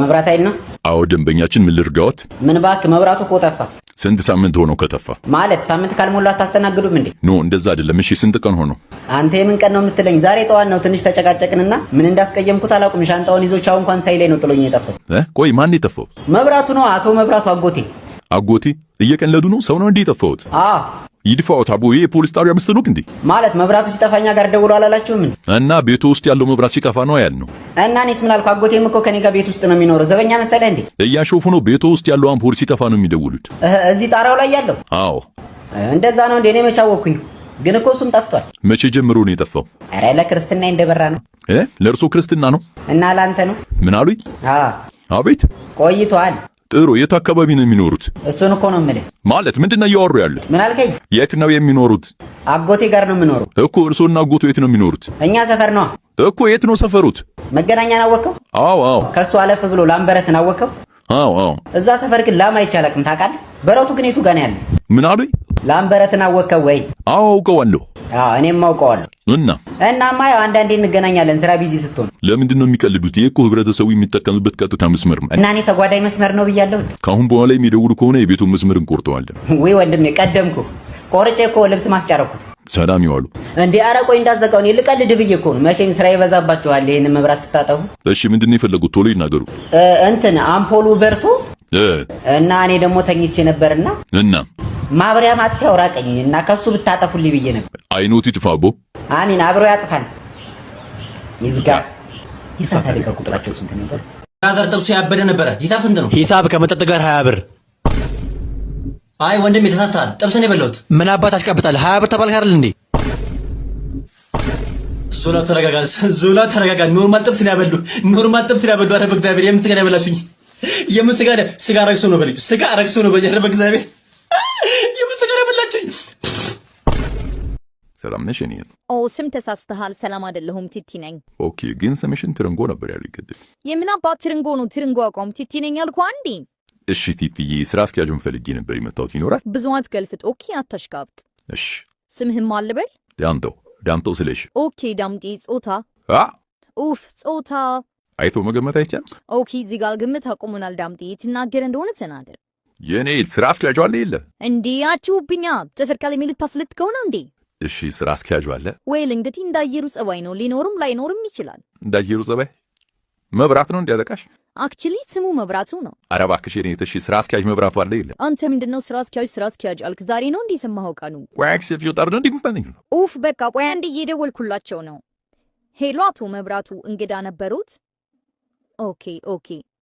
መብራት አይል ነው? አዎ ደንበኛችን ምን ልርጋዎት? ምን ባክ መብራቱ እኮ ጠፋ። ስንት ሳምንት ሆኖ ከተፋ? ማለት ሳምንት ካልሞላ አታስተናግዱም እንዴ? ኖ እንደዛ አይደለም። እሺ ስንት ቀን ሆኖ? አንተ የምን ቀን ነው የምትለኝ? ዛሬ ጠዋት ነው። ትንሽ ተጨቃጨቅንና ምን እንዳስቀየምኩት አላውቅም። ሻንጣውን ይዞ ቻው እንኳን ሳይለኝ ነው ጥሎኝ የጠፋው። ቆይ ማን የጠፋው? መብራቱ ነው። አቶ መብራቱ አጎቴ። አጎቴ እየቀለዱ ነው? ሰው ነው እንዴ የጠፋውት? አዎ ይድፋውት አቦ። ይሄ ፖሊስ ጣቢያ መስሉክ እንዴ? ማለት መብራቱ ሲጠፋኛ ጋር ደውሎ አላላችሁም? እና ቤቱ ውስጥ ያለው መብራት ሲጠፋ ነው ያልነው። እና እኔስ ምን አልኩ? አጎቴም እኮ ከኔ ጋር ቤት ውስጥ ነው የሚኖረው። ዘበኛ መሰለህ እንዴ? እያሾፉ ነው። ቤቱ ውስጥ ያለው አምፖል ሲጠፋ ነው የሚደውሉት። እዚህ ጣራው ላይ ያለው? አዎ እንደዛ ነው እንዴ? እኔ መች አወኩኝ? ግን እኮ እሱም ጠፍቷል። መቼ ጀምሮ ነው የጠፋው? ኧረ ለክርስትና እንደበራ ነው። ለእርሶ ክርስትና ነው? እና ላንተ ነው? ምን አሉኝ? አቤት ቆይቷል። ጥሩ። የት አካባቢ ነው የሚኖሩት? እሱን እኮ ነው የምልህ። ማለት ምንድነው እያወሩ ያሉት? ምን አልከኝ? የት ነው የሚኖሩት? አጎቴ ጋር ነው የምኖረው እኮ። እርሶና አጎቱ የት ነው የሚኖሩት? እኛ ሰፈር ነው እኮ። የት ነው ሰፈሩት? መገናኛን አወቀው? አዎ። ከሱ አለፍ ብሎ ላምበረትን አወቀው? አዎ። እዛ ሰፈር ግን ላም አይቻልም ታውቃለህ? በረቱ ግን የቱ ጋር ነው ያለው? ምን አሉኝ? ላምበረትን አወቀው ወይ? አዎ አውቀዋለሁ። እኔም አውቀዋለሁ። እናማ ያው አንዳንዴ እንገናኛለን ስራ ቢዚ ስትሆን። ለምንድን ነው የሚቀልዱት? ይሄ እኮ ህብረተሰቡ የሚጠቀምበት ቀጥታ መስመር ነው። እና እኔ ተጓዳኝ መስመር ነው ብያለሁ። ካሁን በኋላ የሚደውሉ ከሆነ የቤቱን መስመር እንቆርጠዋለን። ወይ ወንድሜ ቀደምኩ። ቆርጬ እኮ ልብስ ማስጫረኩት። ሰላም ይዋሉ እንዴ። ኧረ ቆይ እንዳዘጋው እኔ ልቀልድ ብዬ እኮ ነው። መቼም ስራ ይበዛባችኋል ይሄን መብራት ስታጠፉ። እሺ ምንድን ነው የፈለጉት? ቶሎ ይናገሩ። አምፖሉ በርቶ እና እኔ ደግሞ ተኝቼ ነበርና ማብሪያ ማጥፊያው ራቀኝ እና ከሱ ብታጠፉልኝ ብዬ ነበር። አይኖት ይጥፋቦ። አሚን አብሮ ያጥፋል። ይዝጋ። ሂሳብ ታዲያ ቁጥራቸው ስንት ነበር? ራዘር ጥብሱ ያበደ ነበረ። ሂሳብ ስንት ነው? ሂሳብ ከመጠጥ ጋር 20 ብር። አይ ወንድም የተሳስተሃል። ጥብስ ነው የበላሁት። ምን አባት አሽቀብጣለህ? 20 ብር ተባልክ አይደል እንዴ? ዞላ ተረጋጋ። ኖርማል ጥብስ ነው ያበሉ። ኧረ በእግዚአብሔር የምን ስጋ ነው ያበላችሁኝ? የምን ስጋ ነው? ስጋ ረክሶ ነው በልኝ። ኧረ በእግዚአብሔር የምን ስጋ ነው ያበላችሁኝ? ሰላም ነሽ? እኔ ስም ተሳስተሃል። ሰላም አይደለሁም፣ ቲቲ ነኝ። ኦኬ፣ ግን ስምሽን ትርንጎ ነበር ያሉ ይገድል። የምን አባት ትርንጎ ነው? ትርንጎ አቋም ቲቲ ነኝ ያልኩህ አንዴ። እሺ ቲቲዬ፣ ስራ አስኪያጁን ፈልጌ ነበር የመጣሁት። ይኖራል? ብዙ አትገልፍጥ። ኦኬ፣ አታሽቃብጥ። እሺ። ስምህን ማን ልበል? ዳምጠው ስለሽ። ኦኬ ዳምጤ። ጾታ? ጾታ አይቶ መገመት አይቻልም። ኦኬ፣ እዚህ ጋር ግምት አቁሙናል። ዳምጤ ትናገር እንደሆነ ተናገር። የኔ ስራ አስኪያጁ አለ የለ እንዴ? አችሁብኛ ጥፍር ካለ የሚሉት ፓስልት ከሆነ እንዴ? እሺ ስራ አስኪያጁ አለ። ወይል እንግዲህ እንዳየሩ ጸባይ ነው። ሊኖርም ላይኖርም ይችላል። እንዳየሩ ጸባይ መብራት ነው እንዲያጠቃሽ? አክቹሊ ስሙ መብራቱ ነው። ኧረ እባክሽ የኔ እሺ፣ ስራ አስኪያጅ መብራቱ አለ የለ? አንተ ምንድነው ስራ አስኪያጅ አልክ? ዛሬ ነው እንዴ የሰማኸው ቀኑ? ዋክስ ይፈጣር ነው እንዴ? በቃ ቆይ አንዴ እየደወልኩላቸው ነው። ሄሎ አቶ መብራቱ እንግዳ ነበሩት? ኦኬ